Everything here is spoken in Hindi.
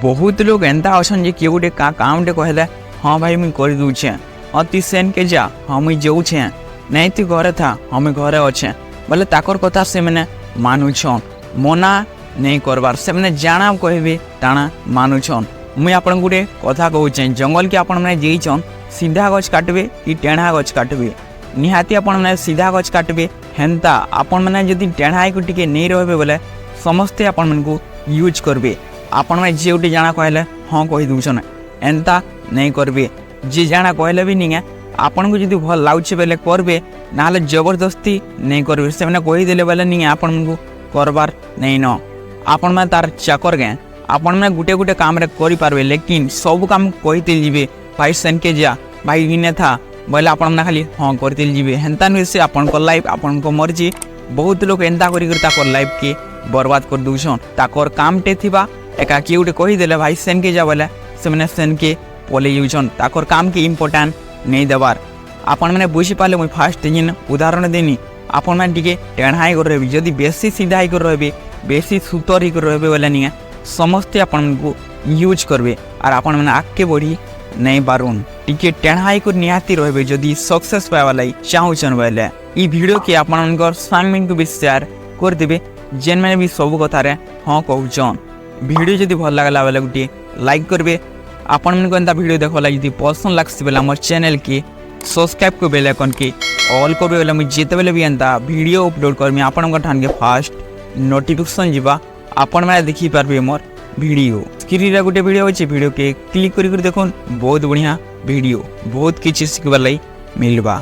बहुत लोग एंता अछन जे किए गोटे काम टे कहले हाँ भाई मुई कर दूछे अति सेन के जा हाँ मुई जाऊे नहीं तु घरे था हाँ मुई घरे अच्छे बोले ताकर कथा से मैंने मानुछन मना नहीं करबार से मैंने जाना कहबे ताना मानुछन। मुई आपन गोटे कथा कहूचे जंगल के आपण मैंने जेइछन सीधा गछ काटबे कि टेढ़ा गछ काटबे निहाती आपण मैंने सीधा गछ काटबे हेन्ता आपण मैंने जदि टेढ़ा को टिके नहीं रहबे बोले समस्ते आपण मन को यूज करबे आपण में जे गोटे जाना कहले हाँ कही दूसन एंता नहीं करबे जे जाना कहले भी नहीं आपन को जदि भल लाउछे बेले करबे नाले जबरदस्ती नहीं करबे से मैंने कही बेले नहीं आपन को करबार नहीं न आपण में तार चाकर गए आपण में गुटे गुटे काम रे करि पारबे लेकिन सब काम कहिते जीवे भाई सेन के जा भाई इने था बोले आपण में खाली हाँ करते जीवे हेन्ता नुहे से आपन को लाइफ आपन को मर्जी बहुत लोग एंता करी ताकर लाइफ के बर्बाद कर दूछन ताकर काम टे थिबा एका किए गोटे कहीदेले भाई सेन के जा बोले से मैंने सेन के पले जाऊन ताकर काम के इम्पोर्टाट नहीं देवार आपण मैंने बुझी पाले मुझे फास्ट जिन उदाहरण देनी आपण मैंने टिके टेढ़ा ही कर रही जदि बेसी सीधा ही कर रहे बेसी सुतर ही कर रहे बोले नहीं समस्ते आपण को यूज करबे और आपण मैंने आगे बढ़ी नहीं पारुन टिके टेढ़ा ही कर निहाती रहे जदि सक्सेस पावा लाई चाहूचन बोले ई वीडियो के आपण सांग को भी शेयर कर देबे जेन मैंने भी सब कथार हाँ कहूचन। वीडियो जदि भल लगला बेले गोटे लाइक करबे आपण मन को एंता वीडियो देखला जदि पसंद लागसी बेले हमर चैनल के सब्सक्राइब को बेल आइकन के ऑल करबे बेले मुझे जेते बेले भी एंता वीडियो अपलोड करमी आपण ठान के फास्ट नोटिफिकेशन जीवा आपण मैंने देखि पारबे मोर वीडियो स्क्रीन रे गोटे वीडियो अछि वीडियो के क्लिक करी देखुन बहुत बढ़िया वीडियो बहुत किछि सिखबार लाई मिलबा।